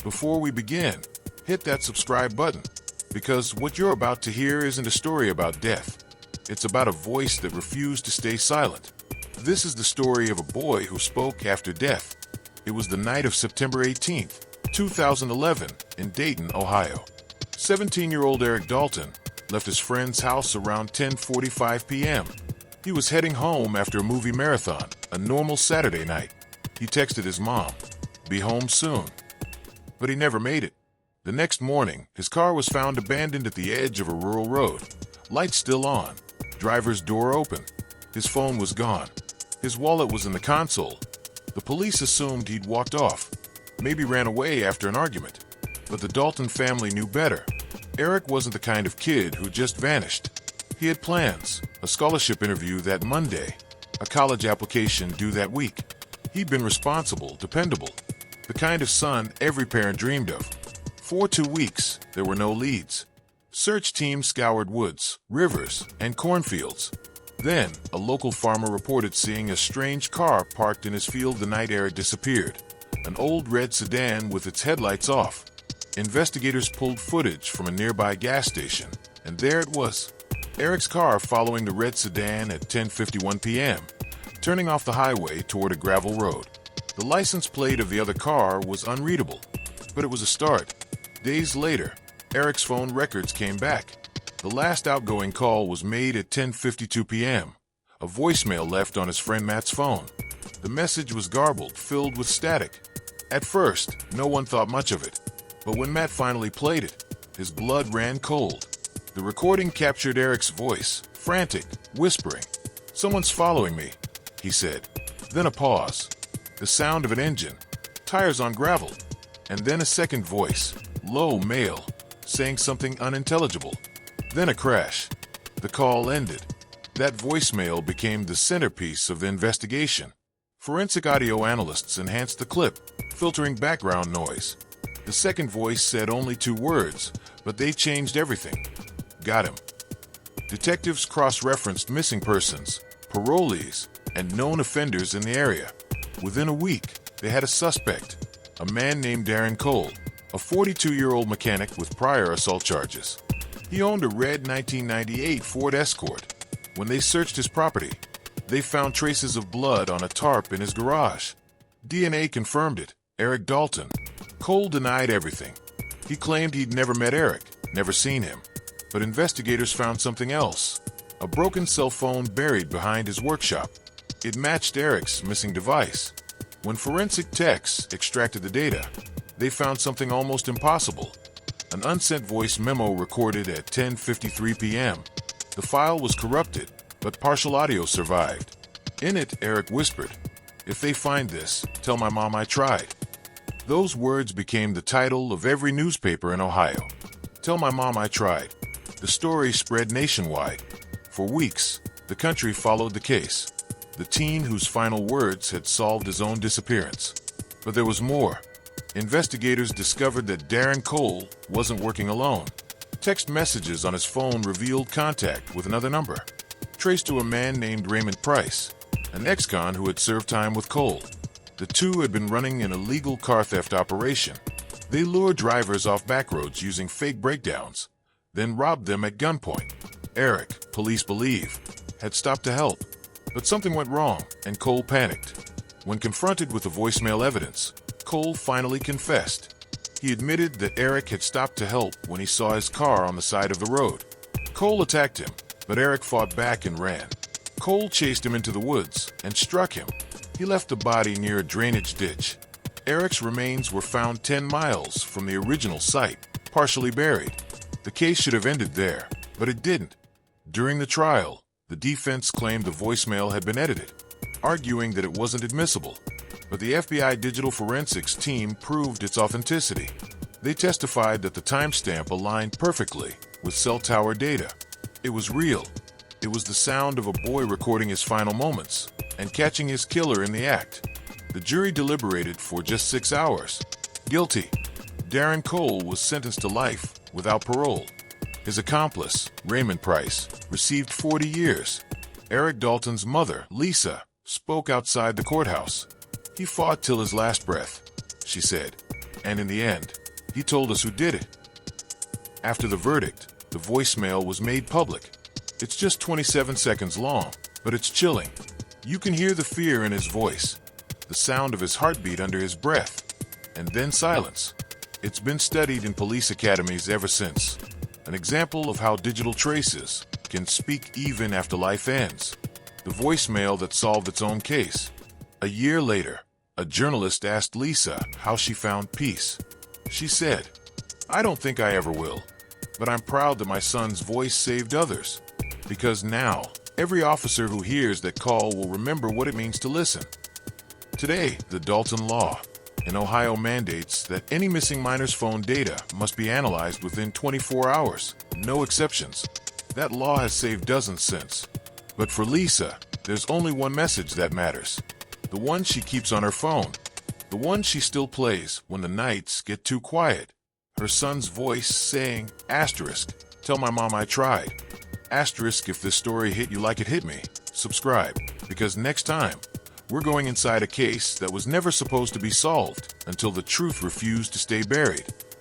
Before we begin, hit that subscribe button, because what you're about to hear isn't a story about death. It's about a voice that refused to stay silent. This is the story of a boy who spoke after death. It was the night of September 18th, 2011, in Dayton, Ohio. 17-year-old Eric Dalton left his friend's house around 10:45 p.m. He was heading home after a movie marathon, a normal Saturday night. He texted his mom, "Be home soon." But he never made it. The next morning, his car was found abandoned at the edge of a rural road. Lights still on, driver's door open. His phone was gone. His wallet was in the console. The police assumed he'd walked off, maybe ran away after an argument. But the Dalton family knew better. Eric wasn't the kind of kid who just vanished. He had plans, a scholarship interview that Monday, a college application due that week. He'd been responsible, dependable, the kind of son every parent dreamed of. For 2 weeks, there were no leads. Search teams scoured woods, rivers, and cornfields. Then, a local farmer reported seeing a strange car parked in his field the night Eric disappeared. An old red sedan with its headlights off. Investigators pulled footage from a nearby gas station, and there it was. Eric's car following the red sedan at 10:51 p.m., turning off the highway toward a gravel road. The license plate of the other car was unreadable, but it was a start. Days later, Eric's phone records came back. The last outgoing call was made at 10:52 p.m. A voicemail left on his friend Matt's phone. The message was garbled, filled with static. At first, no one thought much of it, but when Matt finally played it, his blood ran cold. The recording captured Eric's voice, frantic, whispering. "Someone's following me," he said. Then a pause. The sound of an engine, tires on gravel, and then a second voice, low male, saying something unintelligible. Then a crash. The call ended. That voicemail became the centerpiece of the investigation. Forensic audio analysts enhanced the clip, filtering background noise. The second voice said only 2 words, but they changed everything. "Got him." Detectives cross-referenced missing persons, parolees, and known offenders in the area. Within a week, they had a suspect, a man named Darren Cole, a 42-year-old mechanic with prior assault charges. He owned a red 1998 Ford Escort. When they searched his property, they found traces of blood on a tarp in his garage. DNA confirmed it, Eric Dalton. Cole denied everything. He claimed he'd never met Eric, never seen him. But investigators found something else, a broken cell phone buried behind his workshop. It matched Eric's missing device. When forensic techs extracted the data, they found something almost impossible. An unsent voice memo recorded at 10:53 p.m. The file was corrupted, but partial audio survived. In it, Eric whispered, "If they find this, tell my mom I tried." Those words became the title of every newspaper in Ohio. "Tell my mom I tried." The story spread nationwide. For weeks, the country followed the case. The teen whose final words had solved his own disappearance. But there was more. Investigators discovered that Darren Cole wasn't working alone. Text messages on his phone revealed contact with another number, traced to a man named Raymond Price, an ex-con who had served time with Cole. The two had been running an illegal car theft operation. They lured drivers off back roads using fake breakdowns, then robbed them at gunpoint. Eric, police believe, had stopped to help. But something went wrong, and Cole panicked. When confronted with the voicemail evidence, Cole finally confessed. He admitted that Eric had stopped to help when he saw his car on the side of the road. Cole attacked him, but Eric fought back and ran. Cole chased him into the woods and struck him. He left the body near a drainage ditch. Eric's remains were found 10 miles from the original site, partially buried. The case should have ended there, but it didn't. During the trial, the defense claimed the voicemail had been edited, arguing that it wasn't admissible. But the FBI digital forensics team proved its authenticity. They testified that the timestamp aligned perfectly with cell tower data. It was real. It was the sound of a boy recording his final moments and catching his killer in the act. The jury deliberated for just 6 hours. Guilty. Darren Cole was sentenced to life without parole. His accomplice, Raymond Price, received 40 years. Eric Dalton's mother, Lisa, spoke outside the courthouse. "He fought till his last breath," she said, And in the end, he told us who did it. After the verdict, the voicemail was made public. It's just 27 seconds long, but it's chilling. You can hear the fear in his voice, the sound of his heartbeat under his breath, and then silence. It's been studied in police academies ever since. An example of how digital traces can speak even after life ends. The voicemail that solved its own case. A year later, a journalist asked Lisa how she found peace. She said, "I don't think I ever will, but I'm proud that my son's voice saved others. Because now, every officer who hears that call will remember what it means to listen." Today, the Dalton law in Ohio mandates that any missing minor's phone data must be analyzed within 24 hours, no exceptions. That law has saved dozens since. But for Lisa, there's only one message that matters. The one she keeps on her phone. The one she still plays when the nights get too quiet. Her son's voice saying, asterisk, "Tell my mom I tried." Asterisk, if this story hit you like it hit me, subscribe, because next time, we're going inside a case that was never supposed to be solved until the truth refused to stay buried.